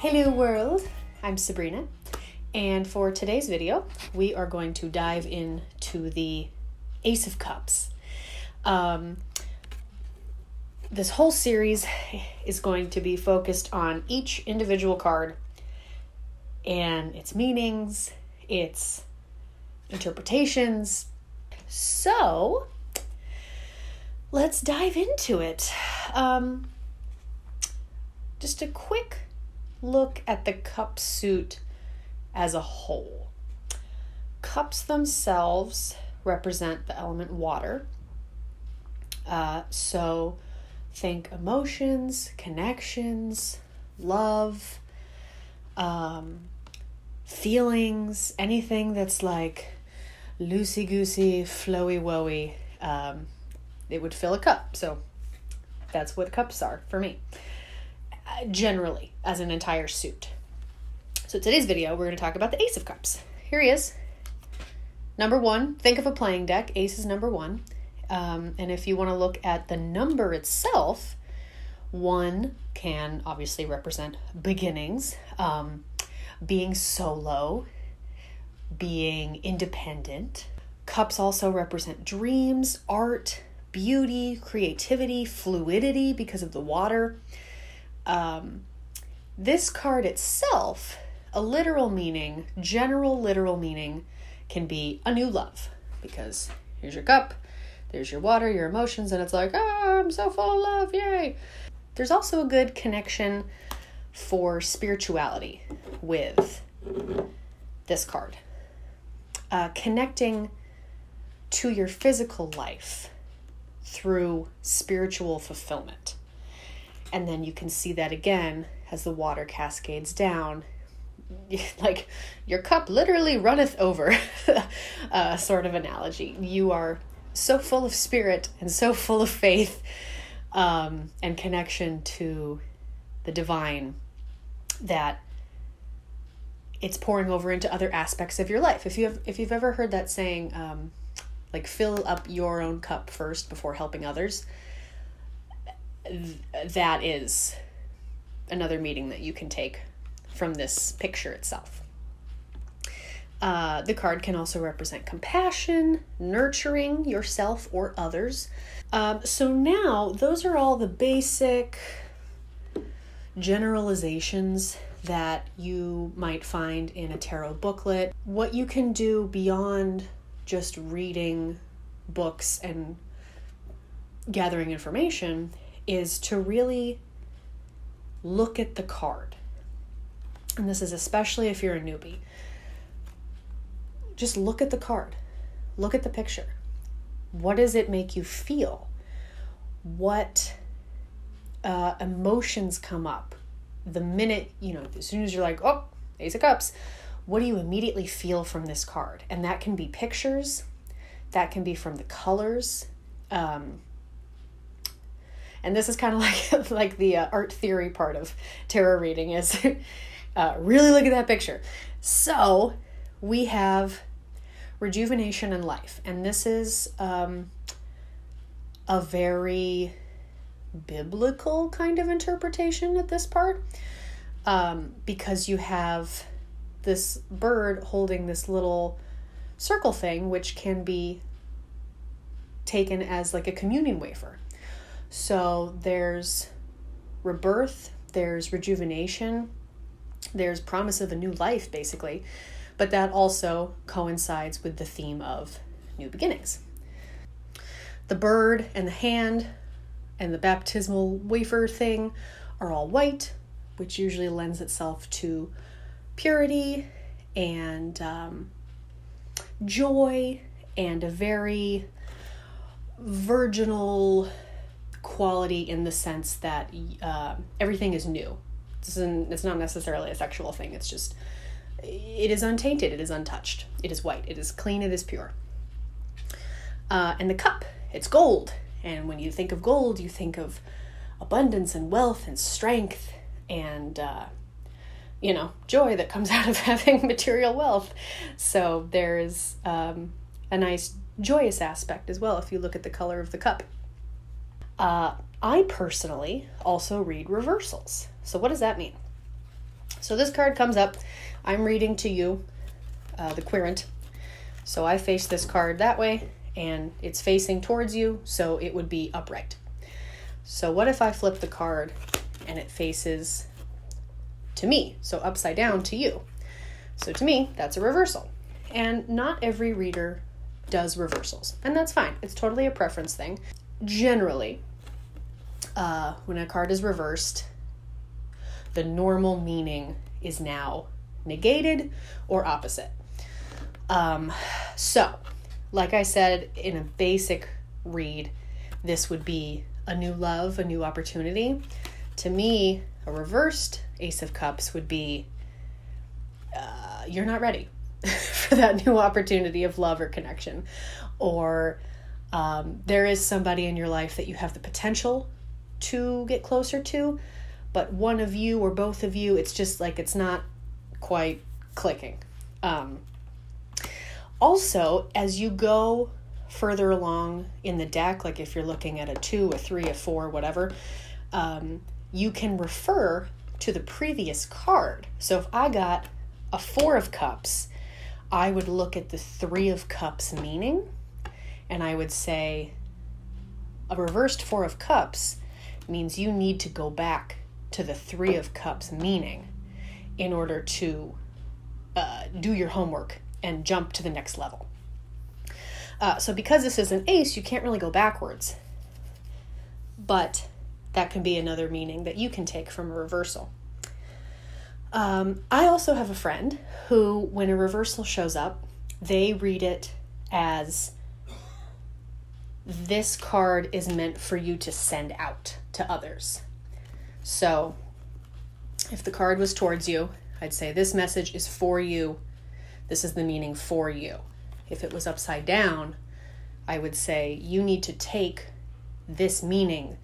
Hello world, I'm Sabrina, and for today's video, we are going to dive into the Ace of Cups. This whole series is going to be focused on each individual card and its meanings, its interpretations. So, let's dive into it. Just a quick look at the cup suit as a whole. Cups themselves represent the element water. So think emotions, connections, love, feelings, anything that's like loosey-goosey, flowy-woey, it would fill a cup. So that's what cups are for me. Generally, as an entire suit. So today's video, we're going to talk about the Ace of Cups. Here he is. Number one, think of a playing deck. Ace is number one. And if you want to look at the number itself, one can obviously represent beginnings, being solo, being independent. Cups also represent dreams, art, beauty, creativity, fluidity because of the water. This card itself, a literal meaning, general literal meaning, can be a new love, because here's your cup, there's your water, your emotions, and it's like, I'm so full of love, yay. There's also a good connection for spirituality with this card. Connecting to your physical life through spiritual fulfillment. And then you can see that again as the water cascades down. Like your cup literally runneth over, sort of analogy. You are so full of spirit and so full of faith and connection to the divine that it's pouring over into other aspects of your life. If you've ever heard that saying, like fill up your own cup first before helping others, that is another meaning that you can take from this picture itself. The card can also represent compassion, nurturing yourself or others. So now those are all the basic generalizations that you might find in a tarot booklet. What you can do beyond just reading books and gathering information is to really look at the card. And this is especially if you're a newbie. Just look at the card. Look at the picture. What does it make you feel? What emotions come up? The minute, as soon as you're like, oh, Ace of Cups, what do you immediately feel from this card? And that can be pictures. That can be from the colors. And this is kind of like the art theory part of tarot reading is really look at that picture. So we have rejuvenation and life. And this is a very biblical kind of interpretation at this part, because you have this bird holding this little circle thing, which can be taken as like a communion wafer. So there's rebirth, there's rejuvenation, there's promise of a new life, basically. But that also coincides with the theme of new beginnings. The bird and the hand and the baptismal wafer thing are all white, which usually lends itself to purity and joy and a very virginal quality, in the sense that everything is new. It's not necessarily a sexual thing. It's just, it is untainted. It is untouched. It is white. It is clean. It is pure. And the cup, it's gold. And when you think of gold, you think of abundance and wealth and strength and, joy that comes out of having material wealth. So there's a nice joyous aspect as well if you look at the color of the cup. I personally also read reversals. So what does that mean? So this card comes up. I'm reading to you the querent. So I face this card that way, and it's facing towards you, so it would be upright. So what if I flip the card and it faces to me, so upside down to you? So to me, that's a reversal. And not every reader does reversals, and that's fine. It's totally a preference thing. Generally, when a card is reversed, the normal meaning is now negated or opposite. So, like I said, in a basic read, this would be a new love, a new opportunity. To me, a reversed Ace of Cups would be you're not ready for that new opportunity of love or connection. Or there is somebody in your life that you have the potential to get closer to, but one of you or both of you, it's just like it's not quite clicking. Also, as you go further along in the deck, like if you're looking at a 2, a 3, a 4, whatever, you can refer to the previous card. So if I got a 4 of Cups, I would look at the 3 of Cups meaning, and I would say a reversed 4 of Cups means you need to go back to the 3 of Cups meaning in order to do your homework and jump to the next level. So because this is an ace, you can't really go backwards. But that can be another meaning that you can take from a reversal. I also have a friend who, when a reversal shows up, they read it as this card is meant for you to send out to others. So if the card was towards you, I'd say this message is for you. This is the meaning for you. If it was upside down, I would say you need to take this meaning,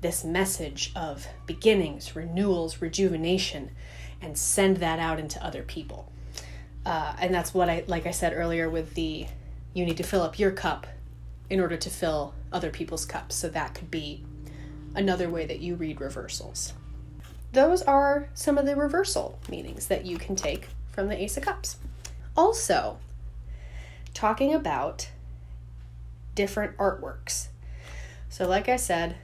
this message of beginnings, renewals, rejuvenation, and send that out into other people. And that's what like I said earlier with you need to fill up your cup in order to fill other people's cups. So that could be another way that you read reversals. Those are some of the reversal meanings that you can take from the Ace of Cups. Also, talking about different artworks. So like I said,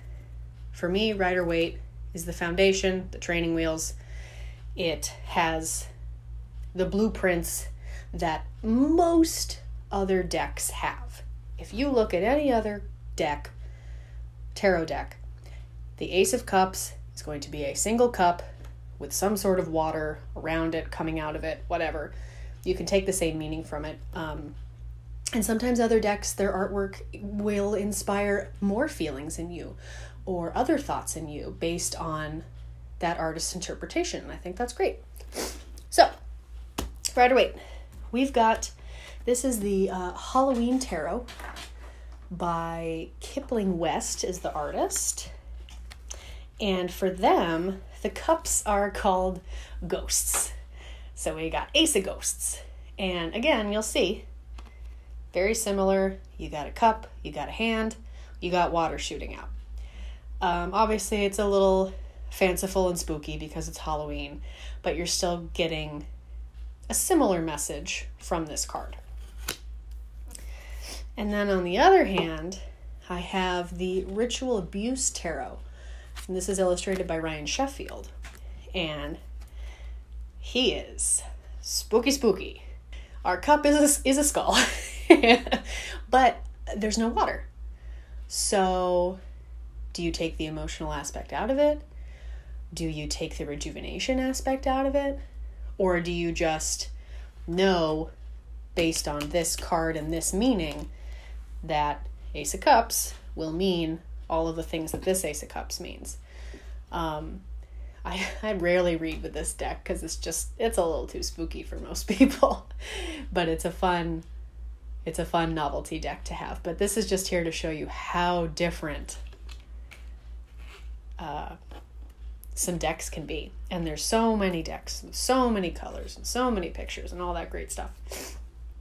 for me, Rider-Waite is the foundation, the training wheels. It has the blueprints that most other decks have. If you look at any other deck, tarot deck, the Ace of Cups is going to be a single cup with some sort of water around it, coming out of it, whatever. You can take the same meaning from it. And sometimes other decks, their artwork will inspire more feelings in you or other thoughts in you based on that artist's interpretation. And I think that's great. So, Rider-Waite, we've got, this is the Halloween Tarot by Kipling West is the artist. And for them, the cups are called ghosts. So we got Ace of Ghosts. And again, you'll see, very similar. You got a cup, you got a hand, you got water shooting out. Obviously, it's a little fanciful and spooky because it's Halloween, but you're still getting a similar message from this card. And then on the other hand, I have the Ritual Abuse Tarot. And this is illustrated by Ryan Sheffield. And he is spooky. Our cup is a skull. But there's no water. So do you take the emotional aspect out of it? Do you take the rejuvenation aspect out of it? Or do you just know, based on this card and this meaning, that Ace of Cups will mean all of the things that this Ace of Cups means? I rarely read with this deck because it's a little too spooky for most people. But it's a fun novelty deck to have. But this is just here to show you how different some decks can be. And there's so many decks, so many colors, and so many pictures, and all that great stuff.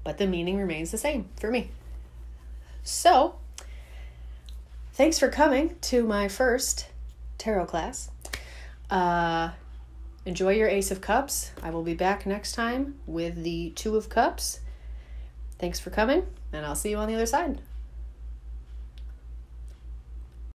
But the meaning remains the same for me. So, thanks for coming to my first tarot class. enjoy your Ace of Cups. I will be back next time with the Two of Cups. Thanks for coming, and I'll see you on the other side.